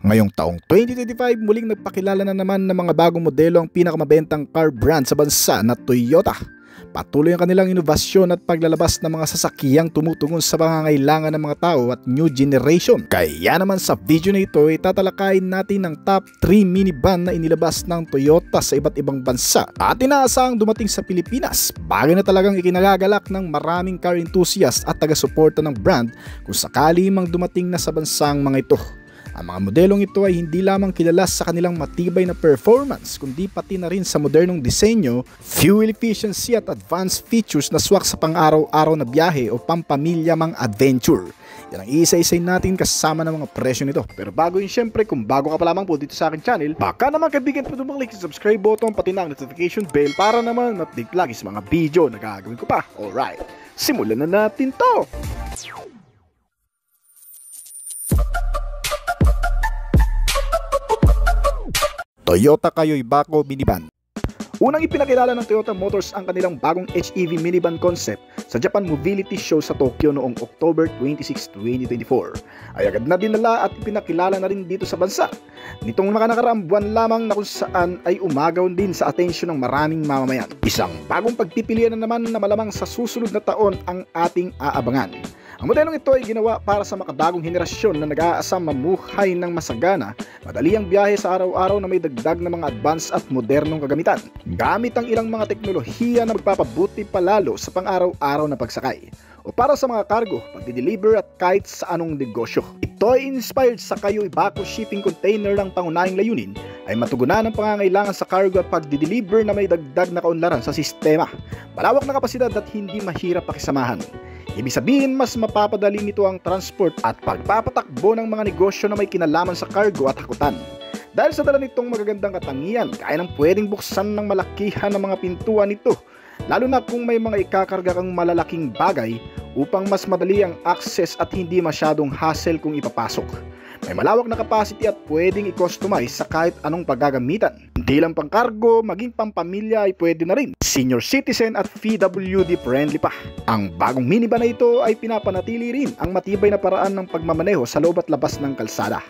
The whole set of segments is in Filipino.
Ngayong taong 2025, muling nagpakilala na naman ng mga bagong modelo ang pinakamabentang car brand sa bansa na Toyota. Patuloy ang kanilang inovasyon at paglalabas ng mga sasakyang tumutungon sa pangangailangan ng mga tao at new generation. Kaya naman sa video na ito ay tatalakayin natin ang top 3 minivan na inilabas ng Toyota sa iba't ibang bansa at inaasahang dumating sa Pilipinas. Bagay na talagang ikinagagalak ng maraming car enthusiast at taga-suporta ng brand kung sakali mang dumating na sa bansang mga ito. Ang mga modelong ito ay hindi lamang kilala sa kanilang matibay na performance kundi pati na rin sa modernong disenyo, fuel efficiency at advanced features na swak sa pang-araw-araw na biyahe o pampamilya mang adventure. Yan ang isa-isay natin kasama ng mga presyo nito. Pero bago yun, syempre kung bago ka pa lamang po dito sa akin channel, baka naman kaibigan po tumang-click sa subscribe button pati na ang notification bell para naman update lagi sa mga video na gagawin ko pa. Alright, simulan na natin to! Toyota Kayoy Bako Minivan. Unang ipinakilala ng Toyota Motors ang kanilang bagong HEV minivan concept sa Japan Mobility Show sa Tokyo noong October 26, 2024. Ay agad na dinala at ipinakilala na rin dito sa bansa. Nitong nakaraang buwan lamang na kung saan ay umagaw din sa atensyon ng maraming mamamayan. Isang bagong pagpipilian na naman na malamang sa susunod na taon ang ating aabangan. Ang modelong ito ay ginawa para sa makabagong henerasyon na nag-aasam mamuhay ng masagana, madali ang biyahe sa araw-araw na may dagdag na mga advanced at modernong kagamitan. Gamit ang ilang mga teknolohiya na magpapabuti palalo sa pang-araw-araw na pagsakay. O para sa mga cargo, pagdi-deliver at kahit sa anong negosyo. Ito ay inspired sa Kayoy Bako shipping container ng pangunahing layunin ay matugunan ang pangangailangan sa cargo at pagdi-deliver na may dagdag na kaunlaran sa sistema. Malawak na kapasidad at hindi mahirap pakisamahan. Ibig sabihin, mas mapapadali nito ang transport at pagpapatakbo ng mga negosyo na may kinalaman sa cargo at hakutan. Dahil sa dala nitong magagandang katangian, kaya nang pwedeng buksan ng malakihan ng mga pintuan nito, lalo na kung may mga ikakarga kang malalaking bagay upang mas madali ang access at hindi masyadong hassle kung ipapasok. May malawak na capacity at pwedeng i-customize sa kahit anong paggagamitan. Hindi lang pang cargo, maging pampamilya ay pwede na rin. Senior citizen at PWD friendly pa. Ang bagong minivan na ito ay pinapanatili rin ang matibay na paraan ng pagmamaneho sa loob at labas ng kalsada.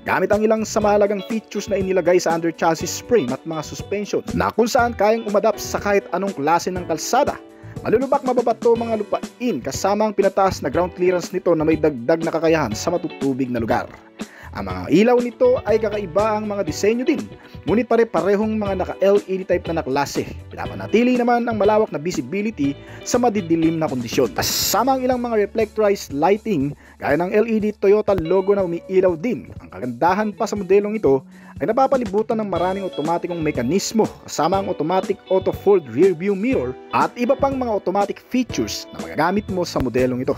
Gamit ang ilang sa mahalagang features na inilagay sa under chassis frame at mga suspension na kung saan kayang umadapt sa kahit anong klase ng kalsada. Malulubak mababato mga lupain kasama ang pinataas na ground clearance nito na may dagdag na kakayahan sa matutubig na lugar. Ang mga ilaw nito ay kakaiba ang mga disenyo din, ngunit pare-parehong mga naka-LED type na naklase. Pinapanatili naman ang malawak na visibility sa madidilim na kondisyon. Kasama ang ilang mga reflectorized lighting gaya ng LED Toyota logo na umiilaw din. Ang kagandahan pa sa modelong ito ay napapalibutan ng maraming otomatikong mekanismo kasama ang automatic auto-fold rear view mirror at iba pang mga automatic features na magagamit mo sa modelong ito.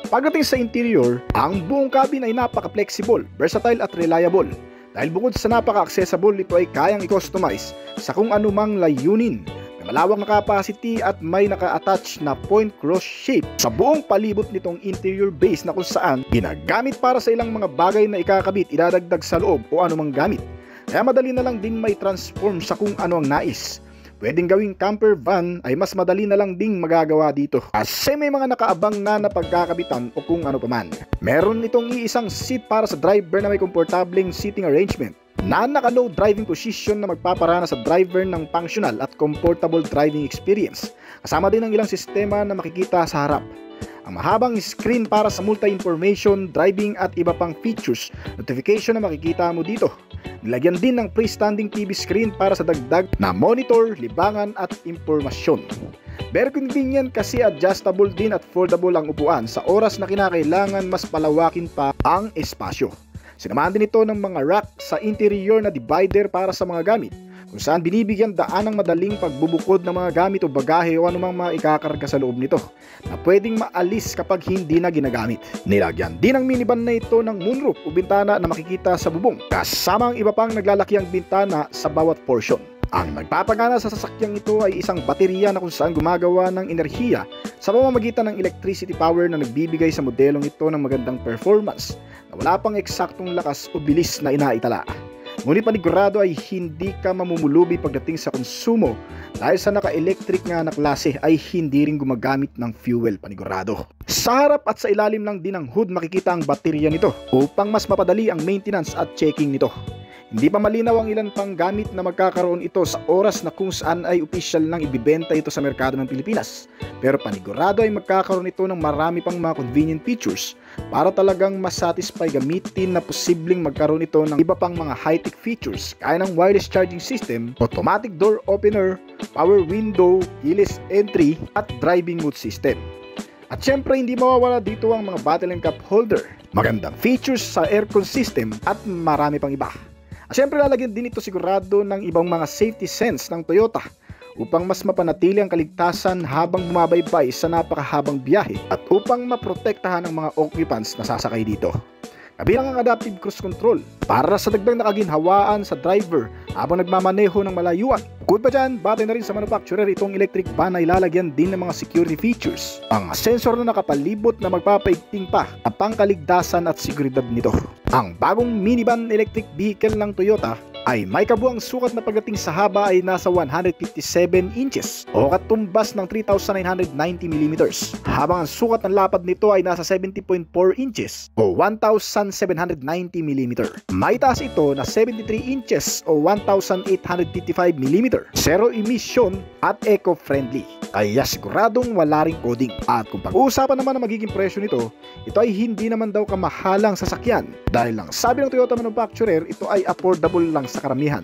Pagdating sa interior, ang buong cabin ay napaka-flexible, versatile at reliable. Dahil bukod sa napaka-accessible, ito ay kayang i-customize sa kung anumang layunin. May malawak na capacity at may naka-attach na point cross shape sa buong palibot nitong interior base na kung saan ginagamit para sa ilang mga bagay na ikakabit, idadagdag sa loob o anumang gamit. Kaya madali na lang din may transform sa kung ano ang nais. Pwedeng gawing camper van ay mas madali na lang ding magagawa dito kasi may mga nakaabang na pagkakabitan o kung ano paman. Meron itong iisang seat para sa driver na may komportableng seating arrangement na naka-low driving position na magpaparana sa driver ng functional at comfortable driving experience. Kasama din ang ilang sistema na makikita sa harap. Ang mahabang screen para sa multi-information, driving at iba pang features, notification na makikita mo dito. Nilagyan din ng freestanding TV screen para sa dagdag na monitor, libangan at impormasyon. Very convenient kasi adjustable din at foldable ang upuan sa oras na kinakailangan mas palawakin pa ang espasyo. Sinamahan din ito ng mga rack sa interior na divider para sa mga gamit, kung saan binibigyan daan ng madaling pagbubukod ng mga gamit o bagahe o anumang mga ikakarga sa loob nito na pwedeng maalis kapag hindi na ginagamit. Nilagyan din ang minivan na ito ng moonroof o bintana na makikita sa bubong, kasama ang iba pang naglalakiang bintana sa bawat portion. Ang nagpapagana sa sasakyang ito ay isang baterya na kung saan gumagawa ng enerhiya sa pamamagitan ng electricity power na nagbibigay sa modelong ito ng magandang performance na wala pang eksaktong lakas o bilis na inaitala. Ngunit panigurado ay hindi ka mamumulubi pagdating sa konsumo dahil sa naka-electric nga na klase ay hindi rin gumagamit ng fuel, panigurado. Sa harap at sa ilalim lang din ng hood makikita ang baterya nito upang mas mapadali ang maintenance at checking nito. Hindi pa malinaw ang ilan pang gamit na magkakaroon ito sa oras na kung saan ay opisyal nang ibibenta ito sa merkado ng Pilipinas. Pero panigurado ay magkakaroon ito ng marami pang mga convenient features para talagang masatisfy gamitin na posibleng magkaroon ito ng iba pang mga high-tech features kaya ng wireless charging system, automatic door opener, power window, keyless entry at driving mode system. At syempre hindi mawawala dito ang mga bottle and cup holder, magandang features sa aircon system at marami pang iba. At syempre lalagyan din ito sigurado ng ibang mga safety sense ng Toyota upang mas mapanatili ang kaligtasan habang bumabaybay sa napakahabang biyahe at upang maprotektahan ang mga occupants na sasakay dito. Kabilang ang adaptive cruise control para sa dagdag na kaginhawaan sa driver habang nagmamaneho ng malayuan. Bukod pa dyan, batay na rin sa manufacturer itong electric van ay lalagyan din ng mga security features. Ang sensor na nakapalibot na magpapaigting pa ang pangkaligtasan at seguridad nito. Ang bagong minivan electric vehicle ng Toyota ay may kabuang sukat na pagdating sa haba ay nasa 157 inches o katumbas ng 3,990mm habang ang sukat ng lapad nito ay nasa 70.4 inches o 1,790mm. May taas ito na 73 inches o 1,855mm, zero emission at eco-friendly kaya siguradong wala ring coding. At kung pag-uusapan naman ang magiging presyo nito, ito ay hindi naman daw kamahalang sasakyan dahil lang sabi ng Toyota manufacturer ito ay affordable lang sa karamihan.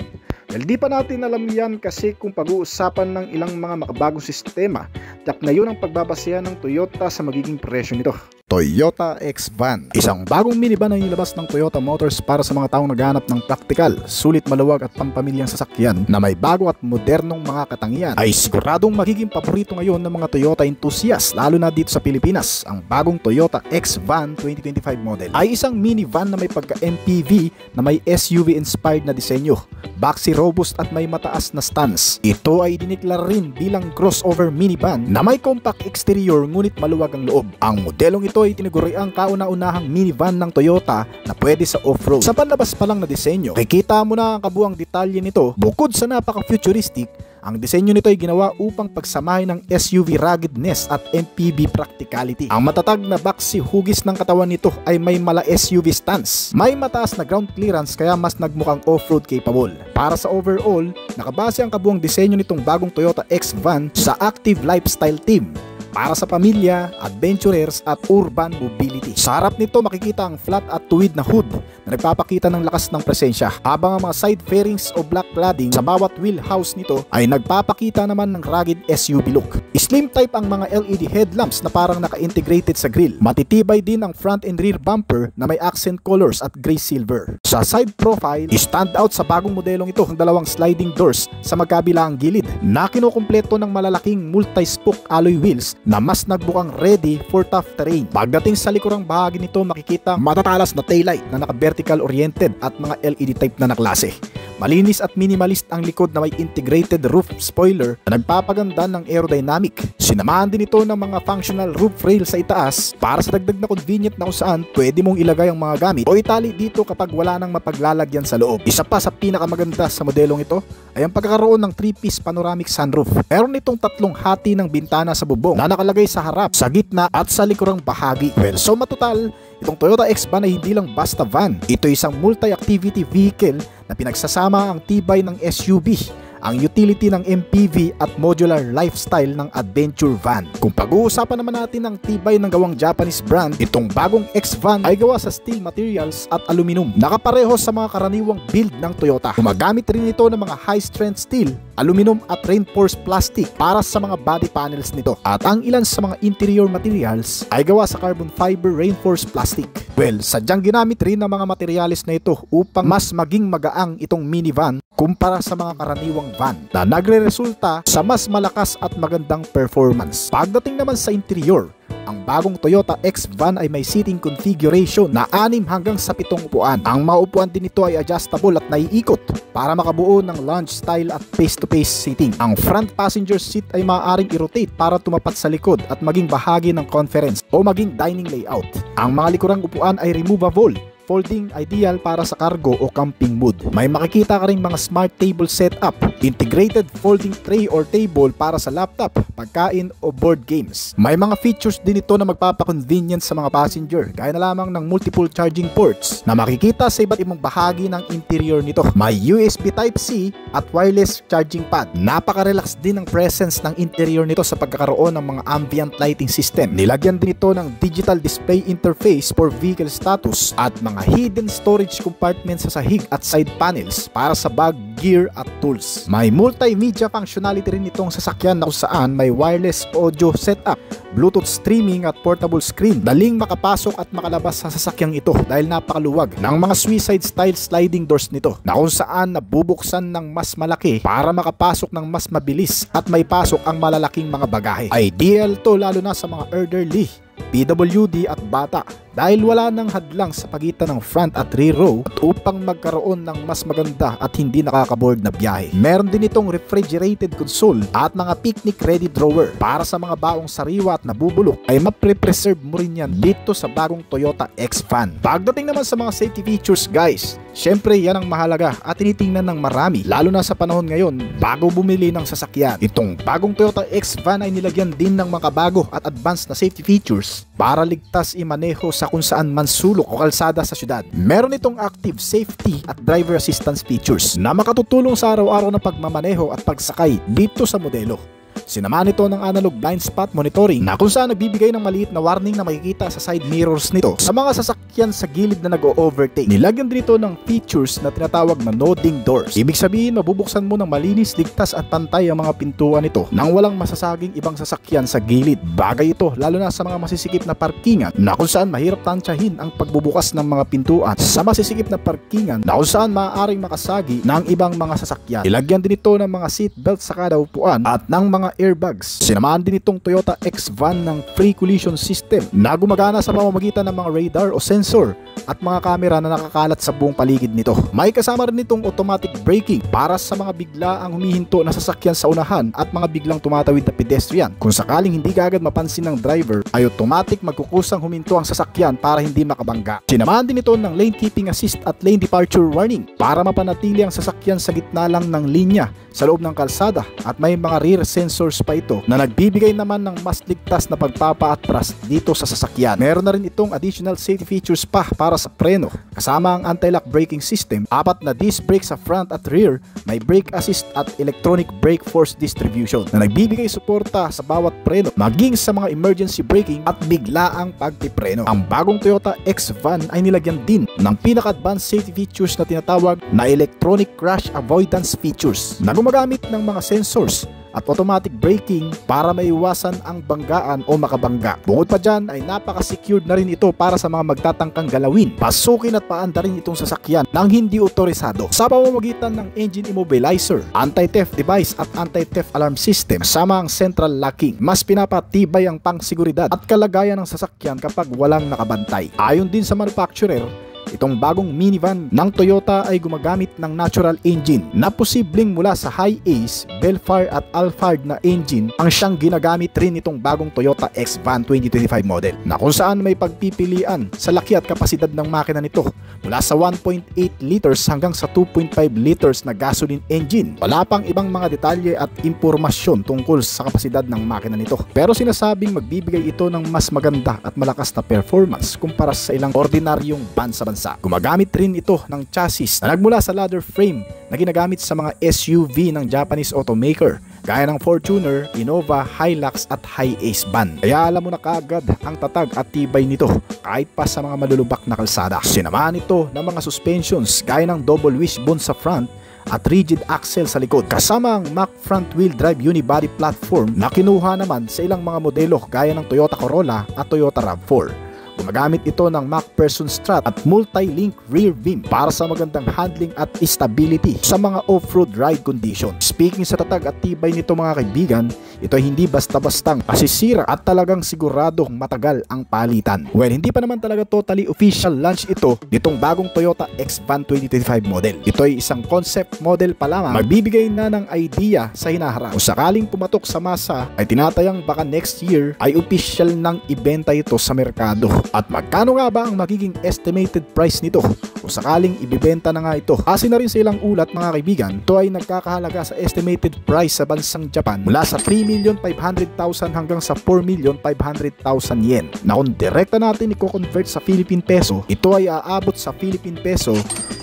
Well, di pa natin alam yan kasi kung pag-uusapan ng ilang mga makabagong sistema, tiyak na yun ang pagbabasehan ng Toyota sa magiging presyo nito. Toyota X-Van, isang bagong minivan na inilabas ng Toyota Motors para sa mga taong naghahanap ng praktikal, sulit maluwag at pampamilyang sasakyan na may bago at modernong mga katangian ay siguradong magiging paborito ngayon ng mga Toyota enthusiasts lalo na dito sa Pilipinas. Ang bagong Toyota X-Van 2025 model ay isang minivan na may pagka-MPV na may SUV-inspired na disenyo, boxy, robust at may mataas na stance. Ito ay diniklara rin bilang crossover minivan na may compact exterior ngunit maluwag ang loob. Ang modelong ito ay tinaguriang kauna-unahang minivan ng Toyota na pwede sa off-road. Sa panlabas pa lang na disenyo, kikita mo na ang kabuang detalye nito. Bukod sa napaka-futuristic, ang disenyo nito ay ginawa upang pagsamahin ng SUV ruggedness at MPV practicality. Ang matatag na boxy hugis ng katawan nito ay may mala SUV stance. May mataas na ground clearance kaya mas nagmukhang off-road capable. Para sa overall, nakabase ang kabuang disenyo nitong bagong Toyota X-Van sa active lifestyle theme para sa pamilya, adventurers at urban mobility. Sa harap nito makikita ang flat at tuwid na hood na nagpapakita ng lakas ng presensya, habang ang mga side fairings o black cladding sa bawat wheelhouse nito ay nagpapakita naman ng rugged SUV look. Slim type ang mga LED headlamps na parang naka-integrated sa grille. Matitibay din ang front and rear bumper na may accent colors at gray silver. Sa side profile, stand out sa bagong modelong ito ang dalawang sliding doors sa magkabilang gilid na kinukumpleto ng malalaking multi-spoke alloy wheels na mas nagbukang ready for tough terrain. Pagdating sa likurang bahagi nito makikita matatalas na taillight na naka-vertical oriented at mga LED type na naklase. Malinis at minimalist ang likod na may integrated roof spoiler na nagpapaganda ng aerodynamic. Sinamahan din ito ng mga functional roof rail sa itaas para sa dagdag na convenient na kung saan pwede mong ilagay ang mga gamit o itali dito kapag wala nang mapaglalagyan sa loob. Isa pa sa pinakamaganda sa modelong ito ay ang pagkakaroon ng 3-piece panoramic sunroof. Meron itong tatlong hati ng bintana sa bubong na nakalagay sa harap, sa gitna at sa likurang bahagi. Well, so matutal, itong Toyota X-Van ay hindi lang basta van. Ito isang multi-activity vehicle na pinagsasama ang tibay ng SUV, ang utility ng MPV at modular lifestyle ng adventure van. Kung pag-uusapan naman natin ang tibay ng gawang Japanese brand, itong bagong X-Van ay gawa sa steel materials at aluminum. Nakapareho sa mga karaniwang build ng Toyota. Gumagamit rin ito ng mga high-strength steel, aluminum at reinforced plastic para sa mga body panels nito. At ang ilan sa mga interior materials ay gawa sa carbon fiber reinforced plastic. Well, sadyang ginamit rin ng mga materials na ito upang mas maging magaang itong minivan kumpara sa mga karaniwang van na nagre-resulta sa mas malakas at magandang performance. Pagdating naman sa interior, ang bagong Toyota X-Van ay may seating configuration na 6 hanggang sa 7 upuan. Ang mga upuan din nito ay adjustable at naiikot para makabuo ng lounge style at face-to-face seating. Ang front passenger seat ay maaaring i-rotate para tumapat sa likod at maging bahagi ng conference o maging dining layout. Ang mga likurang upuan ay removable folding, ideal para sa cargo o camping mood. May makikita ka ring mga smart table setup, integrated folding tray or table para sa laptop, pagkain o board games. May mga features din ito na magpapa-convenience sa mga passenger, gaya na lamang ng multiple charging ports na makikita sa iba't ibang bahagi ng interior nito. May USB Type-C at wireless charging pad. Napaka-relax din ang presence ng interior nito sa pagkakaroon ng mga ambient lighting system. Nilagyan din ito ng digital display interface for vehicle status at mga hidden storage compartments sa sahig at side panels para sa bag, gear at tools. May multimedia functionality rin itong sasakyan na kung saan may wireless audio setup, Bluetooth streaming at portable screen. Daling makapasok at makalabas sa sasakyang ito dahil napakaluwag ng mga suicide style sliding doors nito na kung saan nabubuksan ng mas malaki para makapasok ng mas mabilis at may pasok ang malalaking mga bagahe. Ideal to lalo na sa mga elderly, PWD at bata dahil wala nang hadlang sa pagitan ng front at rear row at upang magkaroon ng mas maganda at hindi nakakaboard na biyahe. Meron din itong refrigerated console at mga picnic ready drawer para sa mga baong sariwa at nabubulok ay mapre-preserve mo rin yan dito sa bagong Toyota X-Van. Pagdating naman sa mga safety features guys, syempre yan ang mahalaga at tinitingnan ng marami lalo na sa panahon ngayon bago bumili ng sasakyan. Itong bagong Toyota X-Van ay nilagyan din ng mga bago at advanced na safety features para ligtas imaneho sa kung saan man sulok o kalsada sa syudad. Meron itong active safety at driver assistance features na makatutulong sa araw-araw na pagmamaneho at pagsakay dito sa modelo. Sinamahan nito ng analog blind spot monitoring na kung saan nagbibigay ng maliit na warning na makikita sa side mirrors nito sa mga sasakyan sa gilid na nag-o-overtake. Nilagyan din ito ng features na tinatawag na nodding doors. Ibig sabihin mabubuksan mo ng malinis, ligtas at pantay ang mga pintuan nito nang walang masasaging ibang sasakyan sa gilid. Bagay ito lalo na sa mga masisikip na parkingan na kung saan mahirap tansyahin ang pagbubukas ng mga pintuan sa masisikip na parkingan na kung saan maaaring makasagi ng ibang mga sasakyan. Ilagyan din ito ng mga seatbelt sa kada upuan at ng mga airbags. Sinamahan din itong Toyota X-Van ng free collision system na gumagana sa pamamagitan ng mga radar o sensor at mga kamera na nakakalat sa buong paligid nito. May kasama rin itong automatic braking para sa mga bigla ang humihinto na sasakyan sa unahan at mga biglang tumatawid na pedestrian. Kung sakaling hindi kaagad mapansin ng driver ay automatic magkukusang huminto ang sasakyan para hindi makabangga. Sinamahan din ito ng lane keeping assist at lane departure warning para mapanatili ang sasakyan sa gitna lang ng linya sa loob ng kalsada at may mga rear sensors pa ito na nagbibigay naman ng mas ligtas na pagpapaatras dito sa sasakyan. Meron na rin itong additional safety features pa para sa preno kasama ang anti-lock braking system, 4 na disc brake sa front at rear, may brake assist at electronic brake force distribution na nagbibigay suporta sa bawat preno maging sa mga emergency braking at biglaang pagpipreno. Ang bagong Toyota X-Van ay nilagyan din ng pinaka-advanced safety features na tinatawag na electronic crash avoidance features na gumagamit ng mga sensors at automatic braking para maiwasan ang banggaan o makabangga. Bukod pa dyan ay napaka-secured na rin ito para sa mga magtatangkang galawin, pasukin at paanda rin itong sasakyan ng hindi otorisado sa pamamagitan ng engine immobilizer, anti-theft device at anti-theft alarm system kasama ang central locking. Mas pinapatibay ang pangseguridad at kalagayan ng sasakyan kapag walang nakabantay. Ayon din sa manufacturer, itong bagong minivan ng Toyota ay gumagamit ng natural engine na posibleng mula sa Hi-Ace, Belfire at Alphard na engine ang siyang ginagamit rin itong bagong Toyota X-Van 2025 model na kung saan may pagpipilian sa laki at kapasidad ng makina nito mula sa 1.8 liters hanggang sa 2.5 liters na gasoline engine. Wala pang ibang mga detalye at impormasyon tungkol sa kapasidad ng makina nito pero sinasabing magbibigay ito ng mas maganda at malakas na performance kumpara sa ilang ordinaryong van sa bansa. Gumagamit rin ito ng chassis na nagmula sa ladder frame na ginagamit sa mga SUV ng Japanese automaker gaya ng Fortuner, Innova, Hilux at Hi-Ace van. Kaya alam mo na kaagad ang tatag at tibay nito kahit pa sa mga malulubak na kalsada. Sinamahan ito ng mga suspensions gaya ng double wishbone sa front at rigid axle sa likod kasama ang Mach front wheel drive unibody platform na kinuha naman sa ilang mga modelo gaya ng Toyota Corolla at Toyota RAV4. Gumagamit ito ng Mach person strut at multi-link rear beam para sa magandang handling at stability sa mga off-road ride condition. Speaking sa tatag at tibay nito mga kaibigan, ito ay hindi basta-bastang masisira at talagang siguradong matagal ang palitan. Well, hindi pa naman talaga totally official launch ito nitong bagong Toyota X-Van 2025 model. Ito ay isang concept model pa lamang, magbibigay na ng idea sa hinaharap. Kung sakaling pumatok sa masa ay tinatayang baka next year ay official nang ibenta ito sa merkado. At magkano nga ba ang magiging estimated price nito kung sakaling ibibenta na nga ito? Kasi na rin sa ilang ulat mga kaibigan, ito ay nagkakahalaga sa estimated price sa bansang Japan mula sa 3,500,000 hanggang sa 4,500,000 yen. Na kung direkta natin i-convert sa Philippine peso, ito ay aabot sa Philippine peso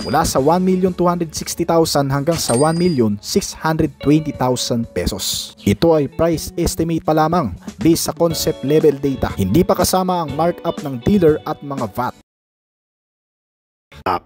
mula sa 1,260,000 hanggang sa 1,620,000 pesos. Ito ay price estimate pa lamang based sa concept level data. Hindi pa kasama ang markup ng dealer at mga VAT.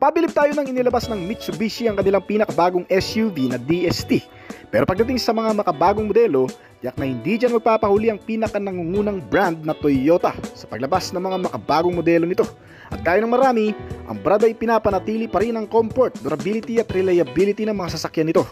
Pabilib tayo ng inilabas ng Mitsubishi ang kanilang pinakabagong SUV na DST. Pero pagdating sa mga makabagong modelo, tiyak na hindi dyan magpapahuli ang pinakanangungunang brand na Toyota sa paglabas ng mga makabagong modelo nito. At gaya ng marami, ang brand ay pinapanatili pa rin ang comfort, durability at reliability ng mga sasakyan nito.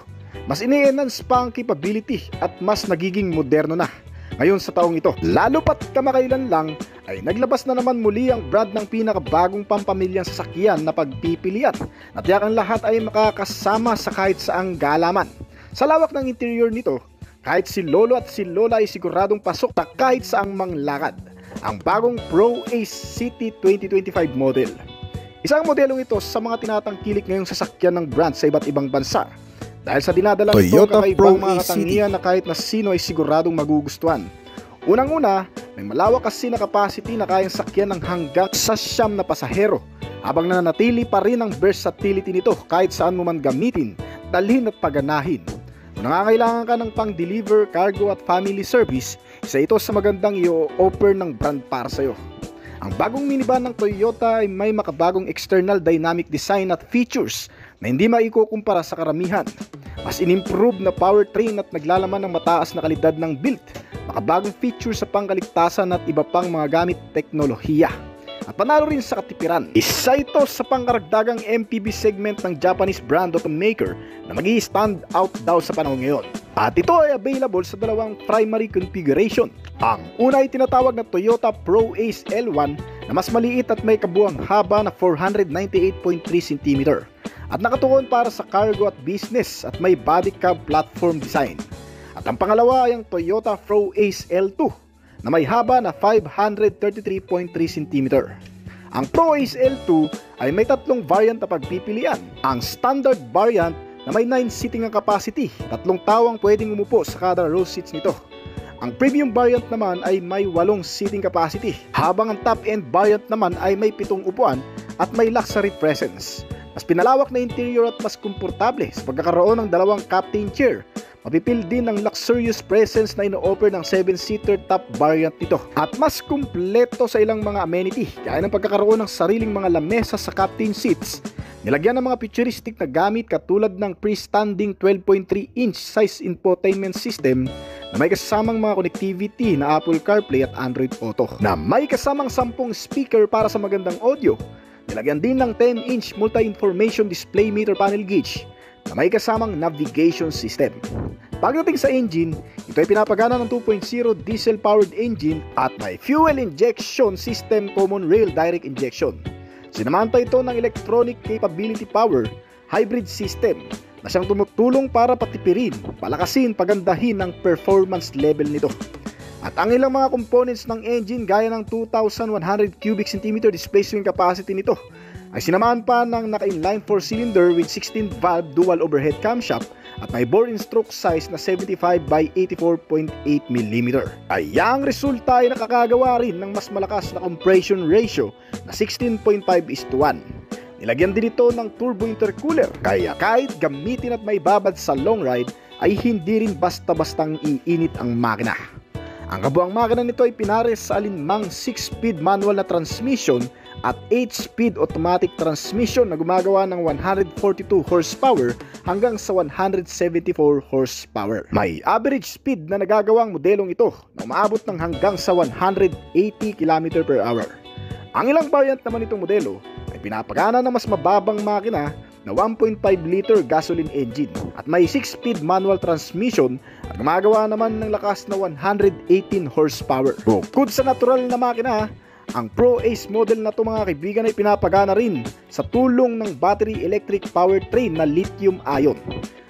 Mas ini-enhance pa ang capability at mas nagiging moderno na ngayon sa taong ito. Lalo pat kamakailan lang ay naglabas na naman muli ang brand ng pinakabagong pampamilyang sasakyan na pagpipilian na tiyak ang lahat ay makakasama sa kahit saang galaman. Sa lawak ng interior nito, kahit si Lolo at si Lola ay siguradong pasok na kahit saang manglakad. Ang bagong Pro Ace City 2025 model. Isang modelong ito sa mga tinatangkilik ngayong sasakyan ng brand sa iba't ibang bansa. Dahil sa dinadala nito kakaibang mga katangian na kahit na sino ay siguradong magugustuhan. Unang-una, may malawak kasi na capacity na kayang sakyan ng hanggang sa 9 na pasahero, habang nananatili pa rin ang versatility nito kahit saan mo man gamitin, dalhin at paganahin. Kung nangangailangan ka ng pang-deliver, cargo at family service, isa ito sa magandang i-offer ng brand para sa'yo. Ang bagong minivan ng Toyota ay may makabagong external dynamic design at features na hindi maikukumpara sa karamihan. Mas in-improve na powertrain at naglalaman ng mataas na kalidad ng build, makabagong features sa pangkaligtasan at iba pang mga gamit teknolohiya. At panalo rin sa katipiran. Isa ito sa pangkaragdagang MPV segment ng Japanese brand automaker na mag-i-stand out daw sa panahon ngayon. At ito ay available sa dalawang primary configuration. Ang una ay tinatawag na Toyota Pro Ace L1 na mas maliit at may kabuang haba na 498.3 cm at nakatuon para sa cargo at business at may body cab platform design. At ang pangalawa ay ang Toyota Pro Ace L2 na may haba na 533.3 cm. Ang Pro Ace L2 ay may tatlong variant na pagpipilian. Ang standard variant na may 9 seating ang capacity, 3 tao ang pwedeng umupo sa kada row seats nito. Ang premium variant naman ay may 8 seating capacity, habang ang top-end variant naman ay may 7 upuan at may luxury presence. Mas pinalawak na interior at mas komportable sa pagkakaroon ng 2 captain chair. Mapipil din ang luxurious presence na ino-offer ng 7-seater top variant nito. At mas kumpleto sa ilang mga amenity, gaya ng pagkakaroon ng sariling mga lamesa sa captain seats. Nilagyan ng mga futuristic na gamit katulad ng freestanding 12.3-inch size infotainment system na may kasamang mga connectivity na Apple CarPlay at Android Auto. Na may kasamang 10 speaker para sa magandang audio. Nilagyan din ng 10-inch multi-information display meter panel gauge na may kasamang navigation system. Pagdating sa engine, ito ay pinapagana ng 2.0 diesel-powered engine at may fuel injection system common rail direct injection. Sinamanta ito ng electronic capability power hybrid system na siyang tumutulong para patipirin, palakasin, pagandahin ang performance level nito. At ang ilang mga components ng engine gaya ng 2,100 cubic centimeter displacement capacity nito ay sinamahan pa ng naka-inline 4-cylinder with 16-valve dual overhead camshaft at may bore and stroke size na 75 by 84.8 mm. Kaya ang resulta ay nakakagawa rin ng mas malakas na compression ratio na 16.5:1. Nilagyan din ito ng turbo intercooler, kaya kahit gamitin at may babad sa long ride ay hindi rin basta-bastang iinit ang makina. Ang kabuang makina nito ay pinares sa alinmang 6-speed manual na transmission at 8-speed automatic transmission na gumagawa ng 142 horsepower hanggang sa 174 horsepower. May average speed na nagagawang modelong ito na umaabot ng hanggang sa 180 km/h. Ang ilang variant naman itong modelo ay pinapagana ng mas mababang makina na 1.5 liter gasoline engine at may 6-speed manual transmission at gumagawa naman ng lakas na 118 horsepower. Bukod sa natural na makina, ang Pro Ace model na ito mga kaibigan ay pinapagana rin sa tulong ng battery electric powertrain na lithium-ion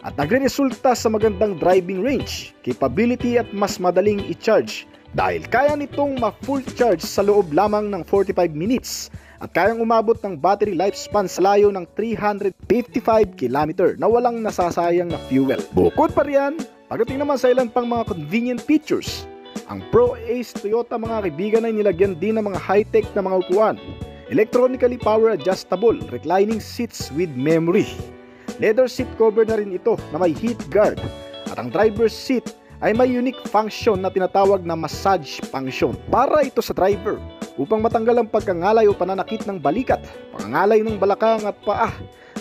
at nagre-resulta sa magandang driving range, capability at mas madaling i-charge dahil kaya nitong ma-full charge sa loob lamang ng 45 minutes at kayang umabot ng battery lifespan sa layo ng 355 km na walang nasasayang na fuel. Bukod pa riyan, pagdating naman sa ilan pang mga convenient features, ang Pro Ace Toyota mga kaibigan ay nilagyan din ng mga high-tech na mga upuan, electronically power adjustable reclining seats with memory. Leather seat cover na rin ito na may heat guard at ang driver's seat ay may unique function na tinatawag na massage function. Para ito sa driver upang matanggal ang pagkangalay o pananakit ng balikat, pangangalay ng balakang at paa,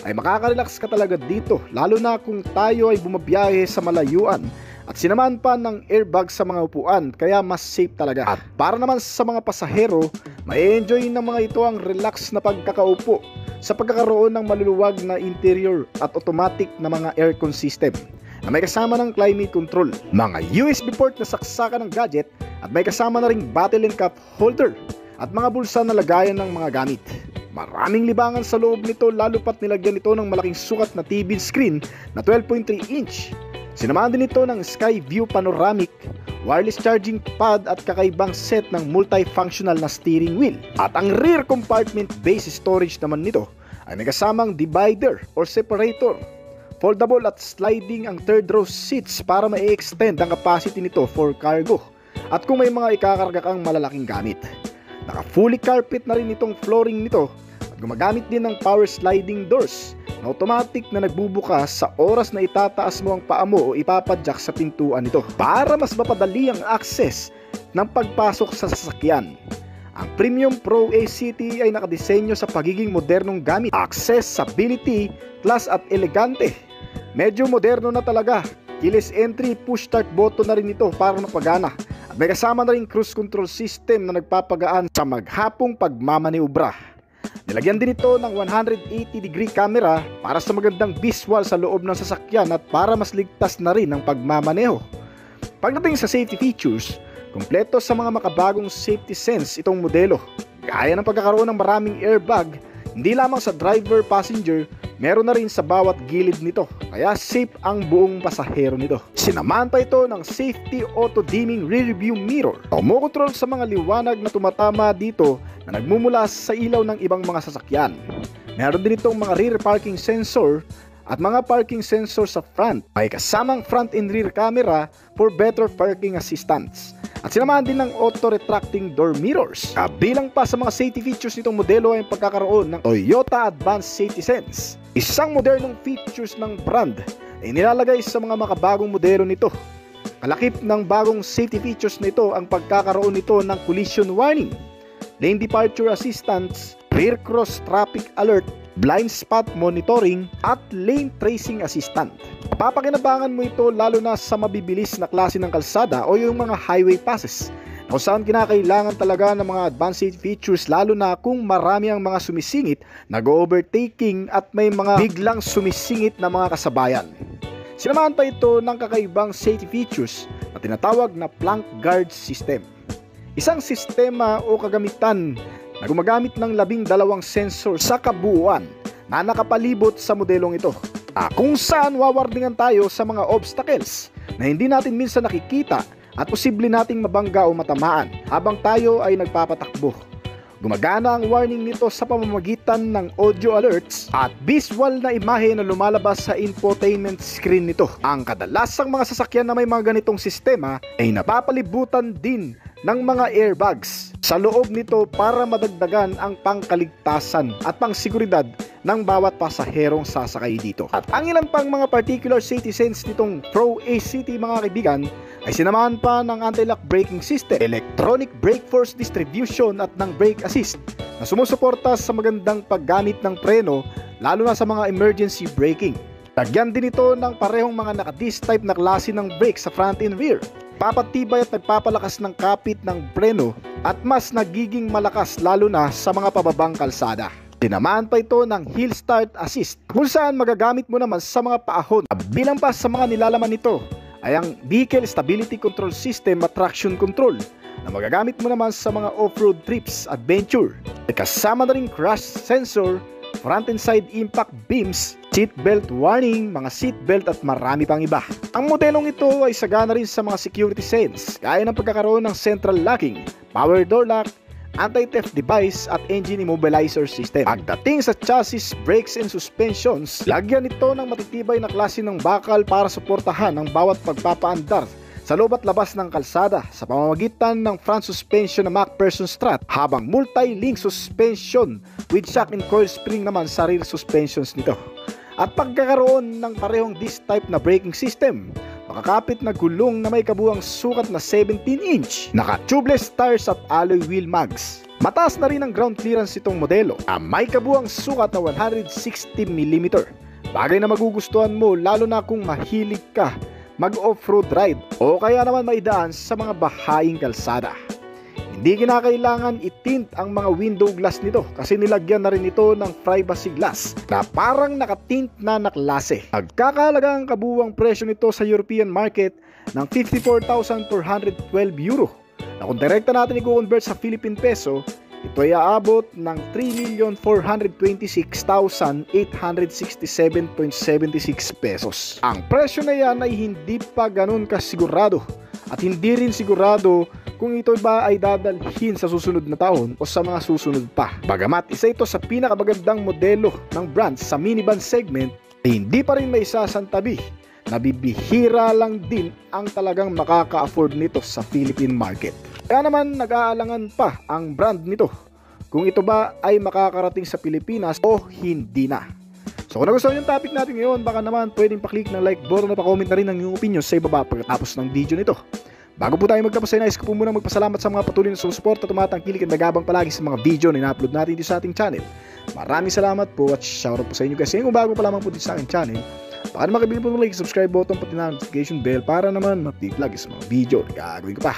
ay makaka-relax ka talaga dito, lalo na kung tayo ay bumabiyahe sa malayuan at sinamaan pa ng airbag sa mga upuan, kaya mas safe talaga. At para naman sa mga pasahero, may enjoy ng mga ito ang relax na pagkakaupo sa pagkakaroon ng maluluwag na interior at automatic na mga aircon system na may kasama ng climate control, mga USB port na saksakan ng gadget at may kasama na ring bottle and cup holder at mga bulsa na lagayan ng mga gamit. Maraming libangan sa loob nito, lalo pat nilagyan ito ng malaking sukat na TV screen na 12.3 inch. Sinamahan din ito ng Sky View Panoramic, wireless charging pad at kakaibang set ng multifunctional na steering wheel. At ang rear compartment base storage naman nito ay may kasamang divider or separator, foldable at sliding ang third row seats para ma-extend ang capacity nito for cargo at kung may mga ikakarga kang malalaking gamit. Naka fully carpet na rin itong flooring nito at gumagamit din ng power sliding doors na automatic na nagbubukas sa oras na itataas mo ang paa mo o ipapadyak sa pintuan nito para mas mapadali ang access ng pagpasok sa sasakyan. Ang Premium Pro Ace City ay nakadisenyo sa pagiging modernong gamit, accessibility, class at elegante. Medyo moderno na talaga. Keyless entry, push start button na rin ito para mapagana. At may kasama na rin cruise control system na nagpapagaan sa maghapong pagmamaniubra. Nilagyan din ito ng 180-degree camera para sa magandang visual sa loob ng sasakyan at para mas ligtas na rin ang pagmamaneho. Pagdating sa safety features, kumpleto sa mga makabagong safety sense itong modelo. Gaya ng pagkakaroon ng maraming airbag, hindi lamang sa driver, passenger, meron na rin sa bawat gilid nito, kaya safe ang buong pasahero nito. Sinamahan pa ito ng safety auto-dimming rear view mirror, kumokontrol sa mga liwanag na tumatama dito na nagmumula sa ilaw ng ibang mga sasakyan. Meron din itong mga rear parking sensor at mga parking sensor sa front. May kasamang front and rear camera for better parking assistance. At sinamahan din ng auto-retracting door mirrors. Kabilang pa sa mga safety features nitong modelo ay ang pagkakaroon ng Toyota Advanced Safety Sense. Isang modernong features ng brand ay nilalagay sa mga makabagong modelo nito. Kalakip ng bagong safety features nito ang pagkakaroon nito ng collision warning, lane departure assistance, rear cross traffic alert, blind spot monitoring at lane tracing assistant. Papakinabangan mo ito lalo na sa mabibilis na klase ng kalsada o yung mga highway passes kung saan kinakailangan talaga ng mga advanced safety features, lalo na kung marami ang mga sumisingit, nag-overtaking at may mga biglang sumisingit na mga kasabayan. Sinamahan pa ito ng kakaibang safety features na tinatawag na plank guard system. Isang sistema o kagamitan na gumagamit ng 12 sensor sa kabuuan na nakapalibot sa modelong ito. Kung saan wawardingan tayo sa mga obstacles na hindi natin minsan nakikita at posible nating mabangga o matamaan habang tayo ay nagpapatakbo. Gumagana ang warning nito sa pamamagitan ng audio alerts at visual na imahe na lumalabas sa infotainment screen nito. Ang kadalasang mga sasakyan na may mga ganitong sistema ay napapalibutan din ng mga airbags sa loob nito para madagdagan ang pangkaligtasan at pangseguridad ng bawat pasaherong sasakay dito. At ang ilan pang mga particular safety sense nitong Pro Ace City mga kaibigan ay sinamahan pa ng anti-lock braking system, electronic brake force distribution at ng brake assist na sumusuporta sa magandang paggamit ng preno lalo na sa mga emergency braking. Lagyan din ito ng parehong mga naka-disc type na klase ng brake sa front and rear. Papatibay at nagpapalakas ng kapit ng preno at mas nagiging malakas lalo na sa mga pababang kalsada. Tinamaan pa ito ng Hill Start Assist kung saan magagamit mo naman sa mga paahon. Bilang pa sa mga nilalaman nito ay ang Vehicle Stability Control System at Traction Control na magagamit mo naman sa mga off-road trips adventure. Kasama na rin crash sensor, front and side impact beams seatbelt warning, mga seatbelt at marami pang iba. Ang modelong ito ay sagana rin sa mga security sense, gaya ng pagkakaroon ng central locking, power door lock, anti-theft device at engine immobilizer system. Pagdating sa chassis, brakes and suspensions, lagyan ito ng matitibay na klase ng bakal para suportahan ang bawat pagpapaandar sa loob at labas ng kalsada sa pamamagitan ng front suspension na MacPherson strut, habang multi-link suspension with shock and coil spring naman sa rear suspensions nito. At pagkakaroon ng parehong disc type na braking system, makakapit na gulong na may kabuuang sukat na 17-inch, naka-tubeless tires at alloy wheel mags. Mataas na rin ang ground clearance itong modelo, may kabuuang sukat na 160mm. Bagay na magugustuhan mo lalo na kung mahilig ka mag-off-road ride o kaya naman maidaan sa mga bahaing kalsada. Hindi kinakailangan itint ang mga window glass nito kasi nilagyan na rin ito ng privacy glass na parang nakatint na naklase. Nagkakahalaga ang kabuuang presyo nito sa European market ng 54,412 euro na kung direkta natin i-convert sa Philippine peso, ito ay aabot ng 3,426,867.76 pesos. Ang presyo na yan ay hindi pa ganun kasigurado at hindi rin sigurado kung ito ba ay dadalhin sa susunod na taon o sa mga susunod pa. Bagamat isa ito sa pinakamagandang modelo ng brand sa minivan segment, ay hindi pa rin may sasantabi. Nabibihira lang din ang talagang makaka-afford nito sa Philippine market. Kaya naman nag-aalangan pa ang brand nito kung ito ba ay makakarating sa Pilipinas o hindi na. So kung nagustuhan yung topic natin ngayon, baka naman pwedeng paklik ng like button at pa-comment na rin ang iyong opinion sa ibaba pagkatapos ng video nito. Bago po tayo magtapos ay nais ko po muna magpasalamat sa mga patuloy na sumusuporta at tumatangkilik at nagabang palagi sa mga video na ina-upload natin dito sa ating channel. Maraming salamat po at shoutout po sa inyo guys. Kung bago pa lamang po dito sa aking channel, baka naman kabili po ng like, subscribe button pati na notification bell para naman ma-update lagi sa mga video na gagawin ko pa.